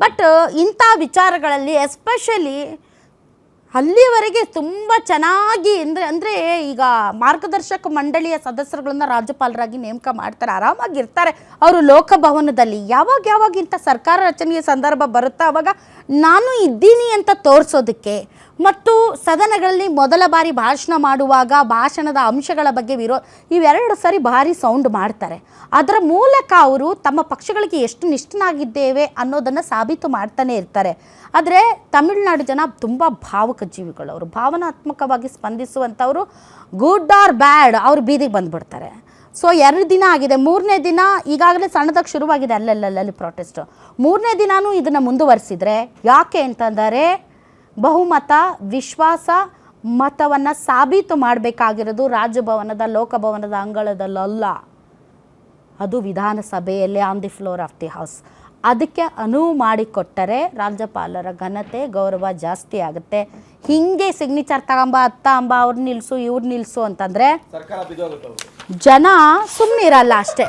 But ಇಂಥ ವಿಚಾರಗಳಲ್ಲಿ especially ಅಲ್ಲಿವರೆಗೆ ತುಂಬ ಚೆನ್ನಾಗಿ ಅಂದರೆ ಈಗ ಮಾರ್ಗದರ್ಶಕ ಮಂಡಳಿಯ ಸದಸ್ಯರುಗಳನ್ನ ರಾಜ್ಯಪಾಲರಾಗಿ ನೇಮಕ ಮಾಡ್ತಾರೆ, ಆರಾಮಾಗಿರ್ತಾರೆ ಅವರು ಲೋಕಭವನದಲ್ಲಿ. ಯಾವಾಗ ಇಂಥ ಸರ್ಕಾರ ರಚನೆಯ ಸಂದರ್ಭ ಬರುತ್ತಾ ಅವಾಗ ನಾನು ಇದ್ದೀನಿ ಅಂತ ತೋರಿಸೋದಕ್ಕೆ ಮತ್ತು ಸದನಗಳಲ್ಲಿ ಮೊದಲ ಬಾರಿ ಭಾಷಣ ಮಾಡುವಾಗ ಭಾಷಣದ ಅಂಶಗಳ ಬಗ್ಗೆ ಇವೆರಡು ಸರಿ ಭಾರಿ ಸೌಂಡ್ ಮಾಡ್ತಾರೆ. ಅದರ ಮೂಲಕ ಅವರು ತಮ್ಮ ಪಕ್ಷಗಳಿಗೆ ಎಷ್ಟು ನಿಷ್ಠನಾಗಿದ್ದೇವೆ ಅನ್ನೋದನ್ನು ಸಾಬೀತು ಮಾಡ್ತಾನೆ ಇರ್ತಾರೆ. ಆದರೆ ತಮಿಳುನಾಡು ಜನ ತುಂಬ ಭಾವುಕ ಜೀವಿಗಳು, ಅವರು ಭಾವನಾತ್ಮಕವಾಗಿ ಸ್ಪಂದಿಸುವಂಥವರು. ಗುಡ್ ಆರ್ ಬ್ಯಾಡ್ ಅವರು ಬೀದಿಗೆ ಬಂದುಬಿಡ್ತಾರೆ. ಸೊ 2 ದಿನ ಆಗಿದೆ, 3ನೇ ದಿನ ಈಗಾಗಲೇ ಸಣ್ಣದಾಗಿ ಶುರುವಾಗಿದೆ ಅಲ್ಲಲ್ಲಿ ಪ್ರೊಟೆಸ್ಟು. 3ನೇ ದಿನಾನೂ ಇದನ್ನು ಮುಂದುವರಿಸಿದರೆ ಯಾಕೆ ಅಂತಂದರೆ ಬಹುಮತ ವಿಶ್ವಾಸ ಮತವನ್ನು ಸಾಬೀತು ಮಾಡಬೇಕಾಗಿರೋದು ರಾಜಭವನದ ಲೋಕಭವನದ ಅಂಗಳದಲ್ಲ, ಅದು ವಿಧಾನಸಭೆಯಲ್ಲೇ on the floor of the house. ಅದಕ್ಕೆ ಅನುವು ಮಾಡಿಕೊಟ್ಟರೆ ರಾಜ್ಯಪಾಲರ ಘನತೆ ಗೌರವ ಜಾಸ್ತಿ ಆಗುತ್ತೆ. ಹಿಂಗೆ ಸಿಗ್ನೇಚರ್ ತಗೊಂಬ ಅವ್ರು ನಿಲ್ಲಿಸು ಇವ್ರು ನಿಲ್ಲಿಸು ಅಂತಂದರೆ ಜನ ಸುಮ್ಮನೆ ಇರಲ್ಲ ಅಷ್ಟೇ.